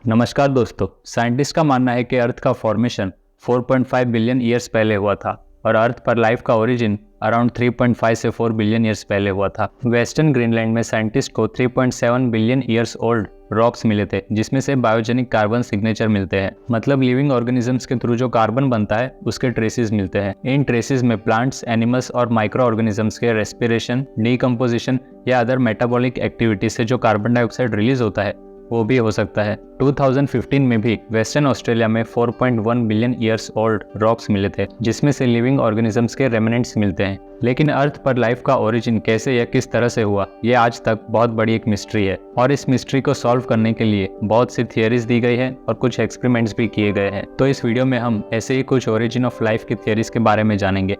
नमस्कार दोस्तों। साइंटिस्ट का मानना है कि अर्थ का फॉर्मेशन 4.5 बिलियन ईयर्स पहले हुआ था और अर्थ पर लाइफ का ओरिजिन अराउंड 3.5 से 4 बिलियन ईयर्स पहले हुआ था। वेस्टर्न ग्रीनलैंड में साइंटिस्ट को 3.7 बिलियन ईयर्स ओल्ड रॉक्स मिले थे, जिसमें से बायोजेनिक कार्बन सिग्नेचर मिलते हैं। मतलब लिविंग ऑर्गेनिजम्स के थ्रू जो कार्बन बनता है उसके ट्रेसेस मिलते हैं। इन ट्रेसेस में प्लांट्स, एनिमल्स और माइक्रो ऑर्गेनिजम्स के रेस्पिरेशन, डीकम्पोजिशन या अदर मेटाबॉलिक एक्टिविटी से जो कार्बन डाइऑक्साइड रिलीज होता है वो भी हो सकता है। 2015 में भी वेस्टर्न ऑस्ट्रेलिया में 4.1 बिलियन ईयर्स ओल्ड रॉक्स मिले थे, जिसमें से लिविंग ऑर्गेनिजम्स के रेमिनेंट्स मिलते हैं। लेकिन अर्थ पर लाइफ का ओरिजिन कैसे या किस तरह से हुआ, ये आज तक बहुत बड़ी एक मिस्ट्री है और इस मिस्ट्री को सॉल्व करने के लिए बहुत सी थियरीज दी गई है और कुछ एक्सपेरिमेंट्स भी किए गए हैं। तो इस वीडियो में हम ऐसे ही कुछ ओरिजिन ऑफ लाइफ की थियरीज के बारे में जानेंगे।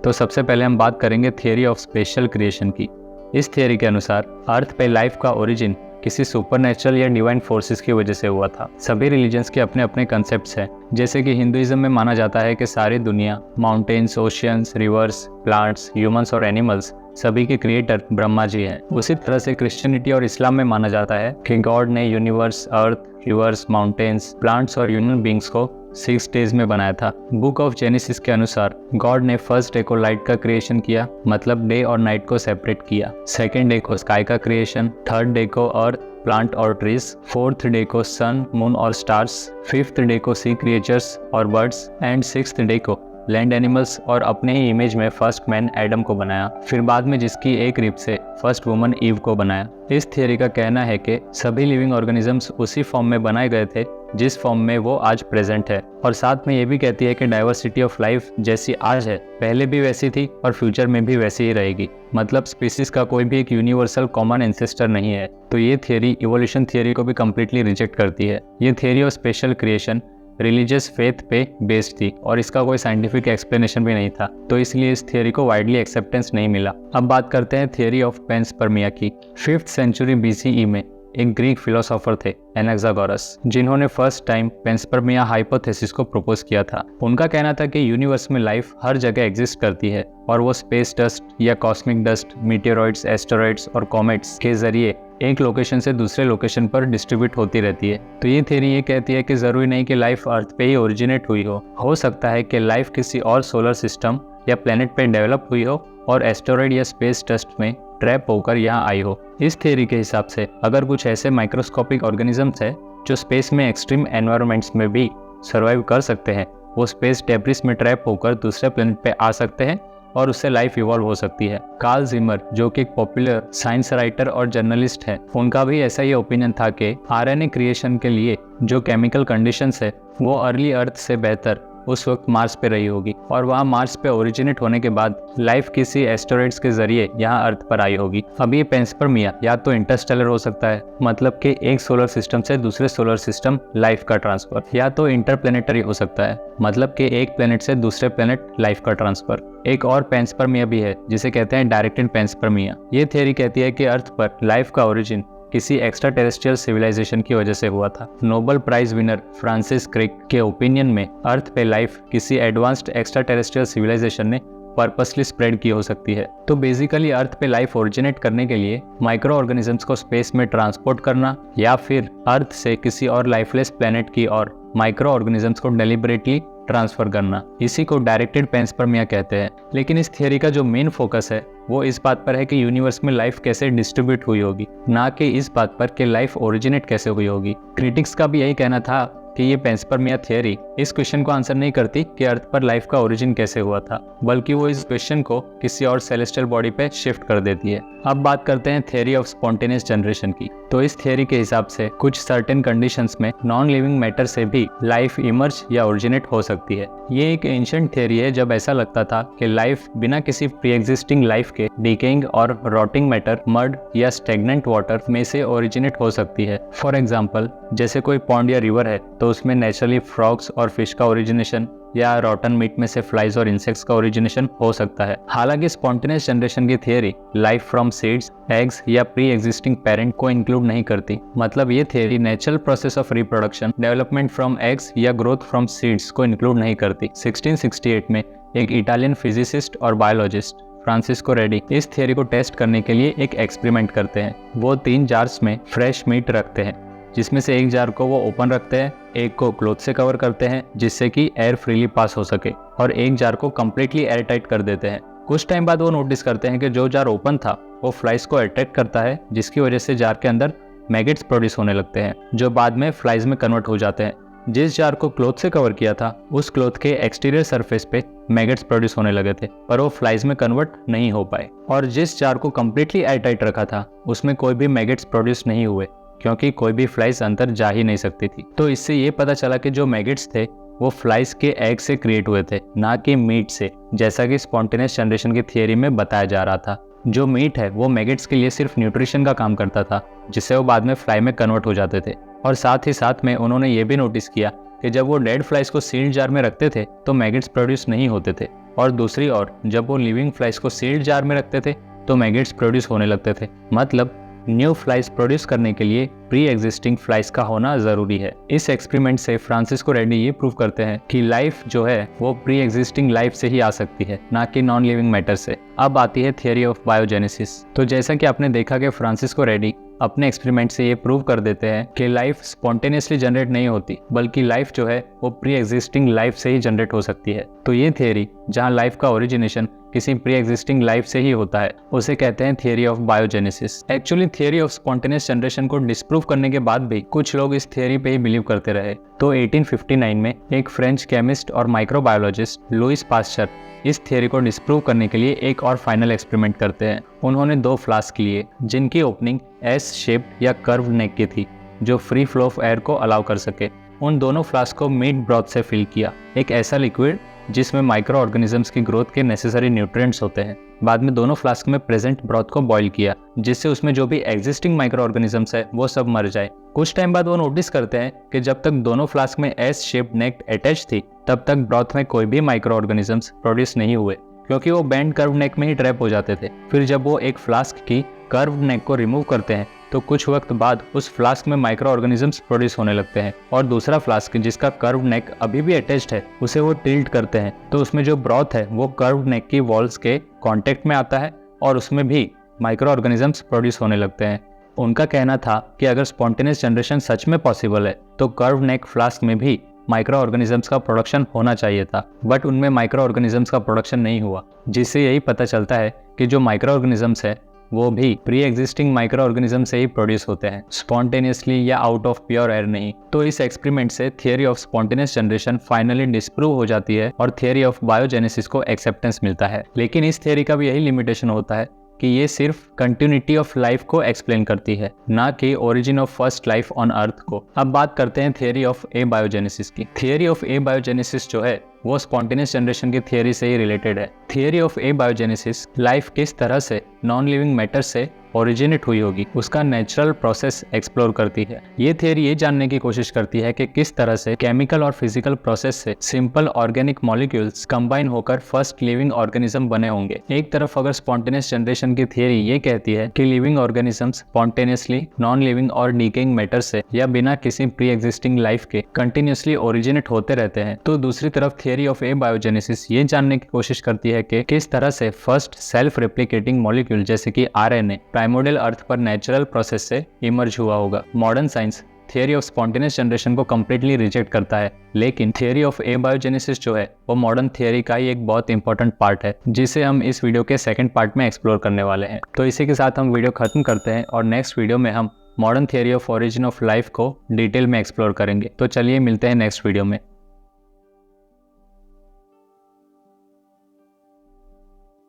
तो सबसे पहले हम बात करेंगे थियरी ऑफ स्पेशल क्रिएशन की। इस थियरी के अनुसार अर्थ पे लाइफ का ओरिजिन किसी सुपरनेचुरल या डिवाइन फोर्सेस की वजह से हुआ था। सभी रिलीजन्स के अपने अपने कंसेप्ट्स हैं। जैसे कि हिंदुइज्म में माना जाता है कि सारी दुनिया, mountains, oceans, reverse, plants, humans और एनिमल्स सभी के क्रिएटर ब्रह्मा जी हैं। उसी तरह से क्रिश्चियनिटी और इस्लाम में माना जाता है कि गॉड ने यूनिवर्स, अर्थ, रिवर्स, माउंटेन्स, प्लांट्स और ह्यूमन बींग्स को 6 डेज में बनाया था। बुक ऑफ जेनेसिस के अनुसार गॉड ने फर्स्ट डे को लाइट का क्रिएशन किया, मतलब डे और नाइट को सेपरेट किया। सेकेंड डे को स्काई का क्रिएशन, थर्ड डे को अर्थ, प्लांट और ट्रीज, फोर्थ डे को सन, मून और स्टार्स, फिफ्थ डे को सी क्रिएचर्स और बर्ड्स एंड सिक्स्थ डे को लैंड एनिमल्स और अपने ही इमेज में फर्स्ट मैन एडम को बनाया। फिर बाद में जिसकी एक रिब से फर्स्ट वुमन ईव को बनाया। इस थियरी का कहना है कि सभी लिविंग ऑर्गेनिजम्स उसी फॉर्म में बनाए गए थे जिस फॉर्म में वो आज प्रेजेंट है, और साथ में ये भी कहती है कि डाइवर्सिटी ऑफ लाइफ जैसी आज है पहले भी वैसी थी और फ्यूचर में भी वैसी ही रहेगी। मतलब स्पीसीज का कोई भी एक यूनिवर्सल कॉमन एंसेस्टर नहीं है। तो ये थियरी इवोल्यूशन थियरी को भी कम्प्लीटली रिजेक्ट करती है। ये theory of special creation religious faith पे बेस्ड थी और इसका कोई साइंटिफिक एक्सप्लेनेशन भी नहीं था, तो इसलिए इस थियरी को वाइडली एक्सेप्टेंस नहीं मिला। अब बात करते हैं थियरी ऑफ पेंसपर्मिया की। 5th सेंचुरी BCE में एक ग्रीक फिलोसोफर थे एनाक्सागोरस, जिन्होंने फर्स्ट टाइम पेंसपर्मिया हाइपोथेसिस को प्रपोज किया था। उनका कहना था कि यूनिवर्स में लाइफ हर जगह एग्जिस्ट करती है और वो स्पेस डस्ट या कॉस्मिक डस्ट, मीटेरॉइड्स, एस्टेरॉइड्स और कॉमेट्स के जरिए एक लोकेशन से दूसरे लोकेशन पर डिस्ट्रीब्यूट होती रहती है। तो ये थ्योरी ये कहती है कि जरूरी नहीं कि लाइफ अर्थ पे ही ओरिजिनेट हुई हो सकता है कि लाइफ किसी और सोलर सिस्टम या प्लेनेट पे डेवलप हुई हो और एस्टेरॉइड या स्पेस डस्ट में ट्रैप होकर यहाँ आई हो। इस थ्योरी के हिसाब से अगर कुछ ऐसे माइक्रोस्कोपिक ऑर्गेनिजम्स है जो स्पेस में एक्सट्रीम एनवायरनमेंट्स में भी सर्वाइव कर सकते हैं, वो स्पेस डेब्रिस में ट्रैप होकर दूसरे प्लेनेट पे आ सकते हैं और उससे लाइफ इवॉल्व हो सकती है। कार्ल जिमर, जो कि एक पॉपुलर साइंस राइटर और जर्नलिस्ट हैं, उनका भी ऐसा ही ओपिनियन था कि RNA क्रिएशन के लिए जो केमिकल कंडीशंस है वो अर्ली अर्थ से बेहतर उस वक्त मार्स पे रही होगी और वहाँ मार्स पे ओरिजिनेट होने के बाद लाइफ किसी एस्टेरॉइड्स के जरिए यहाँ अर्थ पर आई होगी। अब ये पेंसपर्मिया या तो इंटरस्टेलर हो सकता है, मतलब कि एक सोलर सिस्टम से दूसरे सोलर सिस्टम लाइफ का ट्रांसफर, या तो इंटरप्लेनेटरी हो सकता है, मतलब कि एक प्लेनेट से दूसरे प्लेनेट लाइफ का ट्रांसफर। एक और पेंसपर्मिया भी है जिसे कहते हैं डायरेक्टेड पेंसपर्मिया। ये थियरी कहती है कि अर्थ पर लाइफ का ओरिजिन किसी एक्स्ट्रा टेरेस्ट्रियल सिविलाइजेशन की वजह से हुआ था। Nobel prize winner Francis Crick के ओपिनियन में अर्थ पे लाइफ किसी एडवांस्ड एक्स्ट्रा टेरेस्ट्रियल सिविलाइजेशन ने पर्पसली स्प्रेड की हो सकती है। तो बेसिकली अर्थ पे लाइफ ओरिजिनेट करने के लिए माइक्रो ऑर्गेनिजम्स को स्पेस में ट्रांसपोर्ट करना या फिर अर्थ से किसी और लाइफलेस प्लेनेट की और माइक्रो ऑर्गेनिजम्स को डेलिबरेटली ट्रांसफर करना, इसी को डायरेक्टेड पेंसपर्मिया कहते हैं। लेकिन इस थियरी का जो मेन फोकस है वो इस बात पर है कि यूनिवर्स में लाइफ कैसे डिस्ट्रीब्यूट हुई होगी, ना कि इस बात पर कि लाइफ ओरिजिनेट कैसे हुई होगी। क्रिटिक्स का भी यही कहना था कि ये पेंसपर्मिया थियरी इस क्वेश्चन को आंसर नहीं करती कि अर्थ पर लाइफ का ओरिजिन कैसे हुआ था, बल्कि वो इस क्वेश्चन को किसी और सेलेस्टियल बॉडी पे शिफ्ट कर देती है। अब बात करते हैं थियरी ऑफ स्पॉन्टेनियस जनरेशन की। तो इस थियरी के हिसाब से कुछ सर्टेन कंडीशंस में नॉन लिविंग मैटर से भी लाइफ इमर्ज या ओरिजिनेट हो सकती है। ये एक एंशिएंट थियरी है जब ऐसा लगता था कि लाइफ बिना किसी प्री एग्जिस्टिंग लाइफ के डिकेइंग और रॉटिंग मैटर, मड या स्टेगनेंट वाटर में से ओरिजिनेट हो सकती है। फॉर एग्जाम्पल, जैसे कोई पॉन्ड या रिवर है तो उसमें नेचुरली फ्रॉग्स और फिश का ओरिजिनेशन या रॉटन मीट में से फ्लाइज और इंसेक्ट्स का ओरिजिनेशन हो सकता है। हालांकि स्पॉन्टेनियस जनरेशन की theory life from seeds, eggs या प्री एग्जिस्टिंग पेरेंट को इंक्लूड नहीं करती। मतलब ये theory natural process of reproduction, development from eggs या ग्रोथ फ्रॉम सीड्स को इंक्लूड नहीं करती। 1668 में एक इटालियन फिजिसिस्ट और बायोलॉजिस्ट फ्रांसिस्को रेडी इस थियरी को टेस्ट करने के लिए एक एक्सपेरिमेंट करते हैं। वो 3 जार्स में फ्रेश मीट रखते हैं, जिसमें से एक जार को वो ओपन रखते हैं, एक को क्लॉथ से कवर करते हैं जिससे कि एयर फ्रीली पास हो सके, और एक जार को कम्प्लीटली एयर टाइट कर देते हैं। कुछ टाइम बाद वो नोटिस करते हैं कि जो जार ओपन था वो फ्लाइज को अट्रैक्ट करता है, जिसकी वजह से जार के अंदर मैगेट्स प्रोड्यूस होने लगते हैं, जो बाद में फ्लाइज में कन्वर्ट हो जाते हैं। जिस जार को क्लॉथ से कवर किया था उस क्लॉथ के एक्सटीरियर सरफेस पे मैगेट्स प्रोड्यूस होने लगे थे, पर वो फ्लाइज में कन्वर्ट नहीं हो पाए। और जिस जार को कम्प्लीटली एयर टाइट रखा था उसमें कोई भी मैगेट्स प्रोड्यूस नहीं हुए, क्योंकि कोई भी फ्लाइज अंदर जा ही नहीं सकती थी। तो इससे ये पता चला कि जो मैगेट्स थे वो फ्लाइज के एग से क्रिएट हुए थे, ना कि मीट से, जैसा कि स्पॉन्टेनियस जनरेशन की थियरी में बताया जा रहा था। जो मीट है वो मैगेट्स के लिए सिर्फ न्यूट्रिशन का काम करता था, जिससे वो बाद में फ्लाई में कन्वर्ट हो जाते थे। और साथ ही साथ में उन्होंने ये भी नोटिस किया कि जब वो डेड फ्लाइज को सील्ड जार में रखते थे तो मैगेट्स प्रोड्यूस नहीं होते थे, और दूसरी ओर जब वो लिविंग फ्लाइज को सील्ड जार में रखते थे तो मैगेट्स प्रोड्यूस होने लगते थे। मतलब न्यू फ्लाइज प्रोड्यूस करने के लिए प्री एग्जिस्टिंग फ्लाइज का होना जरूरी है। इस एक्सपेरिमेंट से फ्रांसिस्को रेडी ये प्रूव करते हैं कि लाइफ जो है वो प्री एग्जिस्टिंग लाइफ से ही आ सकती है, ना कि नॉन लिविंग मैटर से। अब आती है थियरी ऑफ बायोजेनेसिस। तो जैसा कि आपने देखा कि फ्रांसिस्को रेडी अपने एक्सपेरिमेंट से ये प्रूव कर देते हैं कि लाइफ स्पॉन्टेनियसली जनरेट नहीं होती, बल्कि लाइफ जो है वो प्री एग्जिस्टिंग लाइफ से ही जनरेट हो सकती है। तो ये थियरी, जहाँ लाइफ का ओरिजिनेशन किसी प्री एग्जिस्टिंग लाइफ से ही होता है, उसे कहते हैं theory of biogenesis. Actually theory of spontaneous generation को डिस्प्रूव करने के बाद भी कुछ लोग इस थियरी पे ही बिलीव करते रहे। तो 1859 में एक फ्रेंच केमिस्ट और माइक्रोबायोलॉजिस्ट लुइस पास्चर इस थियरी को डिस्प्रूव करने के लिए एक और फाइनल एक्सपेरिमेंट करते हैं। उन्होंने 2 फ्लास्क लिए जिनकी ओपनिंग एस शेप्ड या कर्व नेक की थी, जो फ्री फ्लो ऑफ एयर को अलाउ कर सके। उन दोनों फ्लास्क को मीट ब्रॉथ से फिल किया, एक ऐसा लिक्विड जिसमें माइक्रो ऑर्गेनिजम्स की ग्रोथ के नेसेसरी न्यूट्रिएंट्स होते हैं। बाद में दोनों फ्लास्क में प्रेजेंट ब्रॉथ को बॉईल किया, जिससे उसमें जो भी एग्जिस्टिंग माइक्रो ऑर्गेनिजम्स है वो सब मर जाए। कुछ टाइम बाद वो नोटिस करते हैं कि जब तक दोनों फ्लास्क में एस शेप्ड नेक अटैच थी तब तक ब्रॉथ में कोई भी माइक्रो ऑर्गेनिजम्स प्रोड्यूस नहीं हुए, क्योंकि वो बैंड कर्व नेक में ही ट्रैप हो जाते थे। फिर जब वो एक फ्लास्क की कर्व नेक को रिमूव करते हैं तो कुछ वक्त बाद उस फ्लास्क में माइक्रो ऑर्गेनिजम्स प्रोड्यूस होने लगते हैं, और दूसरा फ्लास्क जिसका कर्व नेक अभी भी अटैच्ड है उसे वो टिल्ट करते हैं, तो उसमें जो ब्रॉथ है वो कर्व नेक की वॉल्स के कांटेक्ट में आता है और उसमें भी माइक्रो ऑर्गेनिजम्स प्रोड्यूस होने लगते हैं। उनका कहना था कि अगर स्पॉन्टेनियस जनरेशन सच में पॉसिबल है तो कर्व नेक फ्लास्क में भी माइक्रो ऑर्गेनिजम्स का प्रोडक्शन होना चाहिए था, बट उनमें माइक्रो ऑर्गेनिजम्स का प्रोडक्शन नहीं हुआ, जिससे यही पता चलता है कि जो माइक्रो ऑर्गेनिजम्स है वो भी प्री एग्जिस्टिंग माइक्रो ऑर्गेनिज्म से ही प्रोड्यूस होते हैं, स्पॉन्टेनियसली या आउट ऑफ प्योर एयर नहीं। तो इस एक्सपेरिमेंट से theory of spontaneous generation finally disprove हो जाती है और थियरी ऑफ बायोजेनेसिस को एक्सेप्टेंस मिलता है। लेकिन इस थियरी का भी यही लिमिटेशन होता है कि ये सिर्फ कंटिन्यूटी ऑफ लाइफ को एक्सप्लेन करती है, ना कि origin of first life on earth को। अब बात करते हैं थियरी ऑफ ए बायोजेनेसिस की। थियरी ऑफ ए बायोजेनेसिस जो है वो स्पॉन्टेनियस जनरेशन की थियरी से ही रिलेटेड है। Theory of A biogenesis life किस तरह से नॉन लिविंग मैटर से ओरिजिनेट हुई होगी उसका नेचुरल प्रोसेस एक्सप्लोर करती है। ये थियरी ये जानने की कोशिश करती है कि किस तरह से केमिकल और फिजिकल प्रोसेस से सिंपल ऑर्गेनिक मॉलिक्यूल्स कंबाइन होकर फर्स्ट लिविंग ऑर्गेनिज्म बने होंगे। एक तरफ अगर स्पॉन्टेनियस जनरेशन की थियरी ये कहती है कि living organisms spontaneously non living और डिकेइंग मैटर से या बिना किसी प्री एग्जिस्टिंग लाइफ के कंटिन्यूसली ओरिजिनेट होते रहते हैं, तो दूसरी तरफ थियरी ऑफ ए बायोजेनेसिस ये जानने की कोशिश करती है कि किस तरह से फर्स्ट सेल्फ रेप्लिकेटिंग मॉलिक्यूल जैसे कि आरएनए प्राइमोर्डियल अर्थ पर नेचुरल प्रोसेस से इमर्ज हुआ होगा। Modern science theory of spontaneous generation को कम्प्लीटली रिजेक्ट करता है, लेकिन थियरी ऑफ ए बायोजेनेसिस जो है वो मॉडर्न थियरी का ही एक बहुत इंपॉर्टेंट पार्ट है, जिसे हम इस वीडियो के सेकंड पार्ट में एक्सप्लोर करने वाले हैं। तो इसी के साथ हम वीडियो खत्म करते हैं और नेक्स्ट वीडियो में हम modern theory of origin of life को डिटेल में एक्सप्लोर करेंगे। तो चलिए मिलते हैं नेक्स्ट वीडियो में।